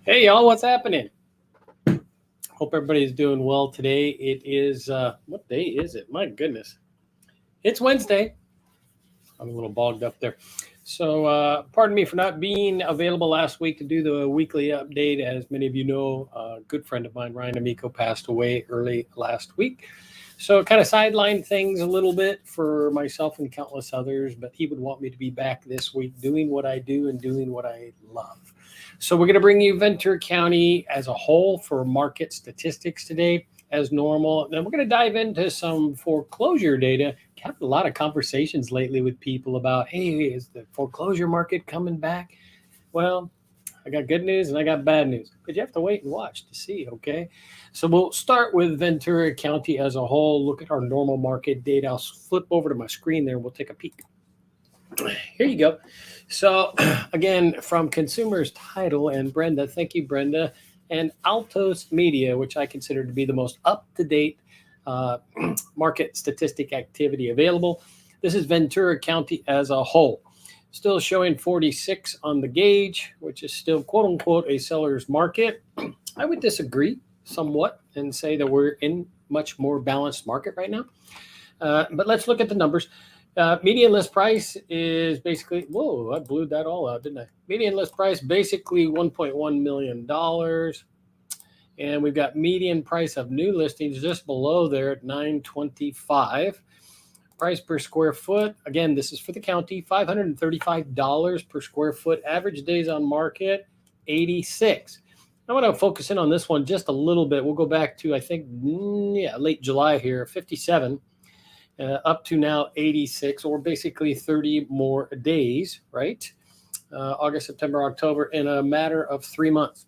Hey, y'all, what's happening? Hope everybody's doing well today. It is, what day is it? My goodness. It's Wednesday. I'm a little bogged up there. So, pardon me for not being available last week to do the weekly update. As many of you know, a good friend of mine, Ryan Amico, passed away early last week. So, it kind of sidelined things a little bit for myself and countless others, but he would want me to be back this week doing what I do and doing what I love. So we're going to bring you Ventura County as a whole for market statistics today, as normal. Then we're going to dive into some foreclosure data. Had a lot of conversations lately with people about, hey, is the foreclosure market coming back? Well, I got good news and I got bad news, but you have to wait and watch to see, okay? So we'll start with Ventura County as a whole, look at our normal market data. I'll flip over to my screen there and we'll take a peek. Here you go. So again, from Consumers Title and Brenda, thank you, Brenda, and Altos Media, which I consider to be the most up-to-date market statistic activity available. This is Ventura County as a whole. Still showing 46 on the gauge, which is still, quote unquote, a seller's market. I would disagree somewhat and say that we're in much more balanced market right now. But let's look at the numbers. Median list price is basically, whoa, I blew that all out, didn't I? Median list price, basically $1.1 million. And we've got median price of new listings just below there at $925. Price per square foot, again, this is for the county, $535 per square foot. Average days on market, 86. I want to focus in on this one just a little bit. We'll go back to, I think, late July here, 57. Up to now 86, or basically 30 more days, right? August, September, October, in a matter of 3 months.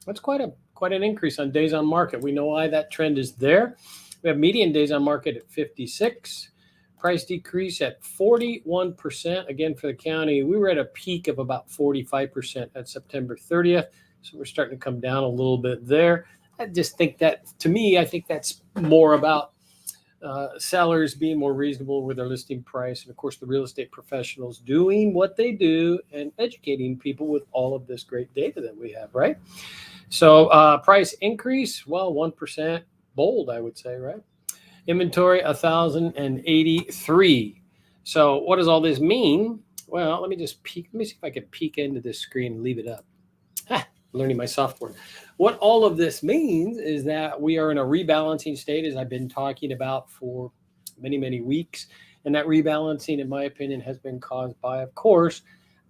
That's quite an increase on days on market. We know why that trend is there. We have median days on market at 56. Price decrease at 41%. Again, for the county, we were at a peak of about 45% at September 30th. So we're starting to come down a little bit there. I just think that, to me, I think that's more about sellers being more reasonable with their listing price, and of course the real estate professionals doing what they do and educating people with all of this great data that we have, right? So price increase, well, 1%, bold, I would say, right? Inventory 1,083. So what does all this mean? Well, let me just peek. Let me see if I can peek into this screen and leave it up. Learning my software. What all of this means is that we are in a rebalancing state, as I've been talking about for many, many weeks. And that rebalancing, in my opinion, has been caused by, of course,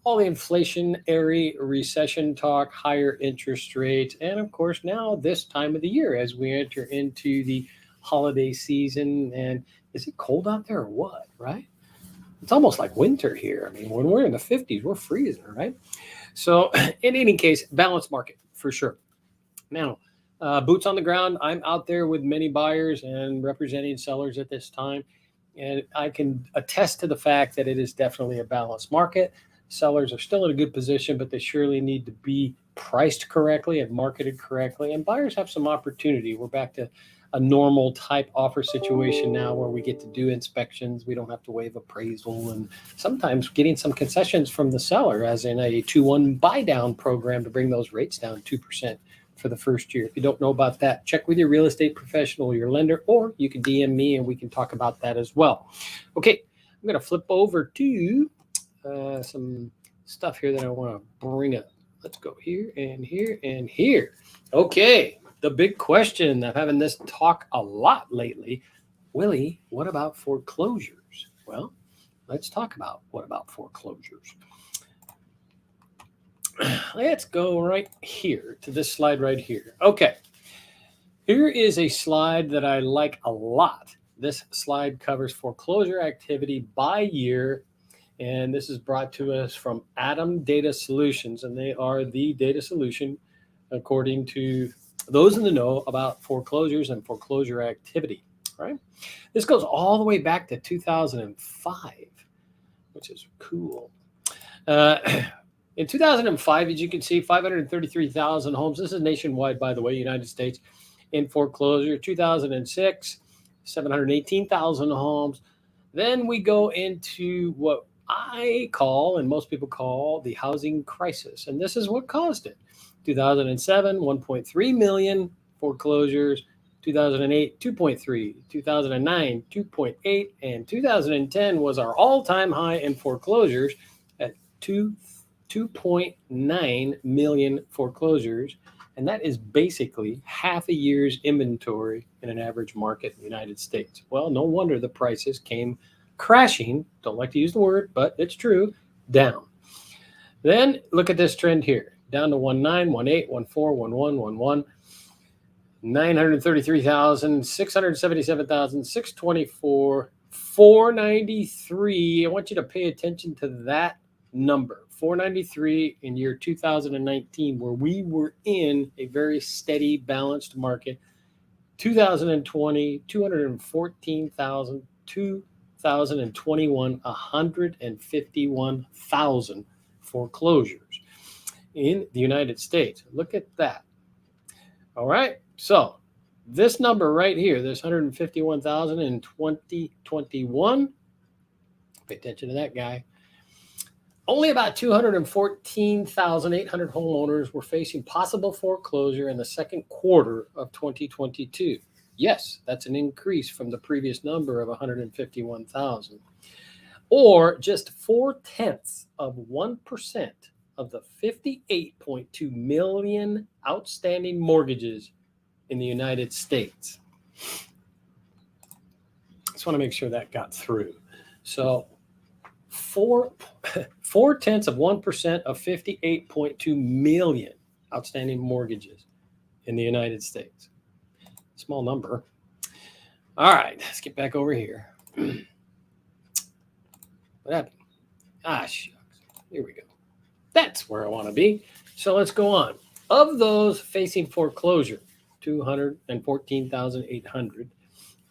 all the inflationary recession talk, higher interest rates, and of course, now this time of the year as we enter into the holiday season. And is it cold out there or what, right? It's almost like winter here. I mean, when we're in the 50s, we're freezing, right? So in any case, balanced market for sure. Now, boots on the ground. I'm out there with many buyers and representing sellers at this time. And I can attest to the fact that it is definitely a balanced market. Sellers are still in a good position, but they surely need to be priced correctly and marketed correctly. And buyers have some opportunity. We're back to a normal type offer situation now where we get to do inspections. We don't have to waive appraisal, and sometimes getting some concessions from the seller, as in a 2-1 buy down program to bring those rates down 2% for the first year. If you don't know about that, check with your real estate professional or your lender, or you can DM me and we can talk about that as well. Okay, I'm going to flip over to some stuff here that I want to bring up. Let's go here and here and here. Okay. The big question, I'm having this talk a lot lately. Willie, what about foreclosures? Well, let's talk about what about foreclosures. Let's go right here to this slide right here. Okay, here is a slide that I like a lot. This slide covers foreclosure activity by year, and this is brought to us from Adam Data Solutions, and they are the data solution according to those in the know about foreclosures and foreclosure activity, right? This goes all the way back to 2005, which is cool. In 2005, as you can see, 533,000 homes. This is nationwide, by the way, United States, in foreclosure. 2006, 718,000 homes. Then we go into what I call, and most people call, the housing crisis. And this is what caused it. 2007, 1.3 million foreclosures. 2008, 2.3. 2009, 2.8. And 2010 was our all-time high in foreclosures at 2.9 million foreclosures. And that is basically half a year's inventory in an average market in the United States. Well, no wonder the prices came crashing, don't like to use the word, but it's true, down. Then look at this trend here, down to 19, 18, 14, 11, 11, 933,000, 677,000, 624, 493. I want you to pay attention to that number, 493 in year 2019, where we were in a very steady, balanced market. 2020, 214,000, 2021, 151,000 foreclosures in the United States. Look at that. All right. So this number right here, this 151,000 in 2021, pay attention to that guy. Only about 214,800 homeowners were facing possible foreclosure in the second quarter of 2022. Yes, that's an increase from the previous number of 151,000, or just 0.4% of the 58.2 million outstanding mortgages in the United States. Just want to make sure that got through. So 0.4% of 58.2 million outstanding mortgages in the United States. Small number. All right, let's get back over here. What happened? Shucks. Here we go. That's where I want to be. So let's go on. Of those facing foreclosure, 214,800.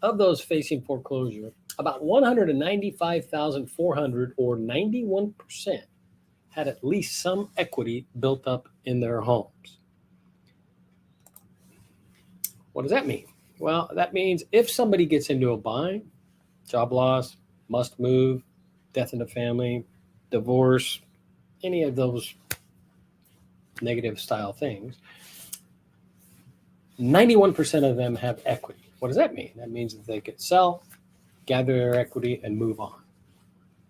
Of those facing foreclosure, about 195,400, or 91%, had at least some equity built up in their homes. What does that mean? Well, that means if somebody gets into a bind, job loss, must move, death in the family, divorce, any of those negative style things, 91% of them have equity. What does that mean? That means that they could sell, gather their equity, and move on.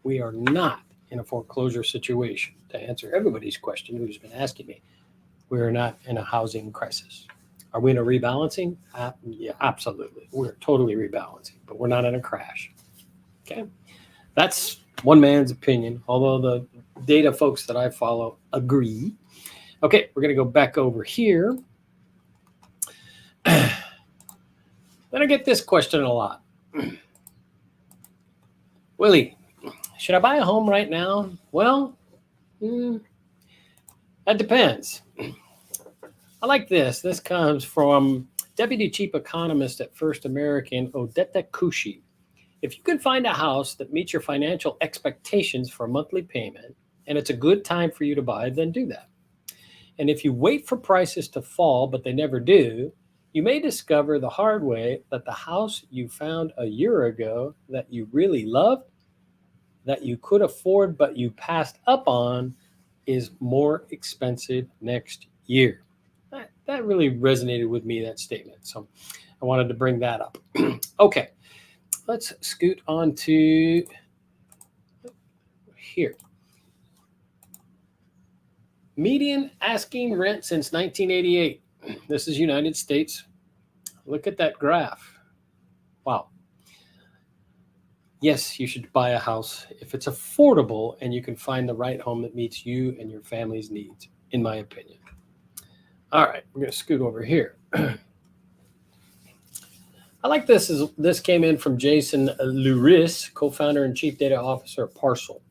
We are not in a foreclosure situation. To answer everybody's question who's been asking me, we are not in a housing crisis. Are we in a rebalancing? Yeah, absolutely. We're totally rebalancing, but we're not in a crash. Okay? That's one man's opinion, although the data folks that I follow agree. Okay, we're going to go back over here. Then I get this question a lot. Willie, should I buy a home right now? Well, that depends. I like this. This comes from Deputy Chief Economist at First American, Odetta Kushi. If you can find a house that meets your financial expectations for a monthly payment, and it's a good time for you to buy, then do that. And if you wait for prices to fall, but they never do, you may discover the hard way that the house you found a year ago that you really loved, that you could afford but you passed up on, is more expensive next year. That really resonated with me, that statement. So I wanted to bring that up. Okay, let's scoot on to here. Median asking rent since 1988. This is United States. Look at that graph. Wow. Yes, you should buy a house if it's affordable and you can find the right home that meets you and your family's needs, in my opinion. All right, we're going to scoot over here. I like this. This came in from Jason Luris, co-founder and chief data officer at Parcel.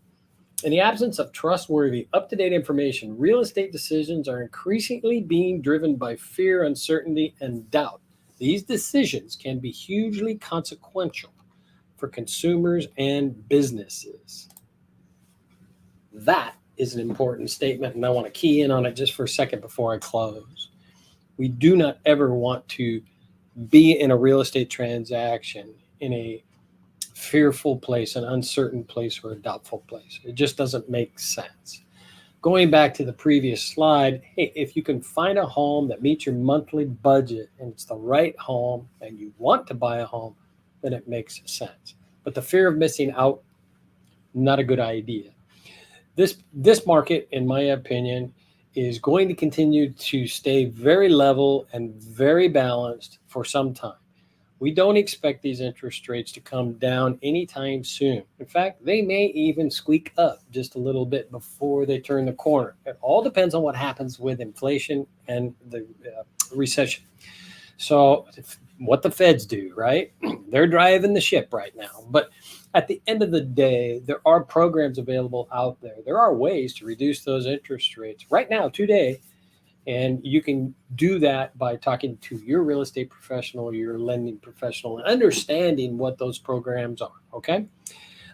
In the absence of trustworthy, up-to-date information, real estate decisions are increasingly being driven by fear, uncertainty, and doubt. These decisions can be hugely consequential for consumers and businesses. That is an important statement, and I want to key in on it just for a second before I close. We do not ever want to be in a real estate transaction in a fearful place, an uncertain place, or a doubtful place. It just doesn't make sense. Going back to the previous slide, hey, if you can find a home that meets your monthly budget and it's the right home and you want to buy a home, then it makes sense. But the fear of missing out, not a good idea. This market, in my opinion, is going to continue to stay very level and very balanced for some time. We don't expect these interest rates to come down anytime soon. In fact, they may even squeak up just a little bit before they turn the corner. It all depends on what happens with inflation and the recession. So what the feds do, right? They're driving the ship right now. But at the end of the day, there are programs available out there. There are ways to reduce those interest rates right now, today. And you can do that by talking to your real estate professional, your lending professional, and understanding what those programs are. Okay.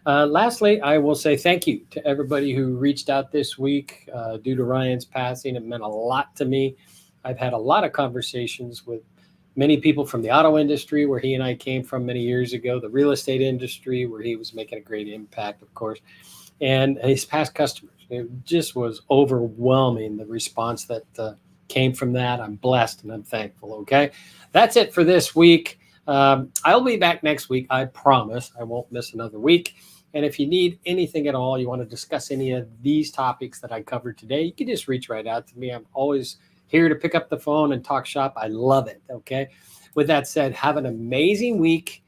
Lastly, I will say thank you to everybody who reached out this week due to Ryan's passing. It meant a lot to me. I've had a lot of conversations with many people from the auto industry, where he and I came from many years ago, the real estate industry, where he was making a great impact, of course, and his past customers. It just was overwhelming, the response that came from that. I'm blessed and I'm thankful. Okay. That's it for this week. I'll be back next week. I promise I won't miss another week. And if you need anything at all, you want to discuss any of these topics that I covered today, you can just reach right out to me. I'm always here to pick up the phone and talk shop. I love it. Okay. With that said, have an amazing week.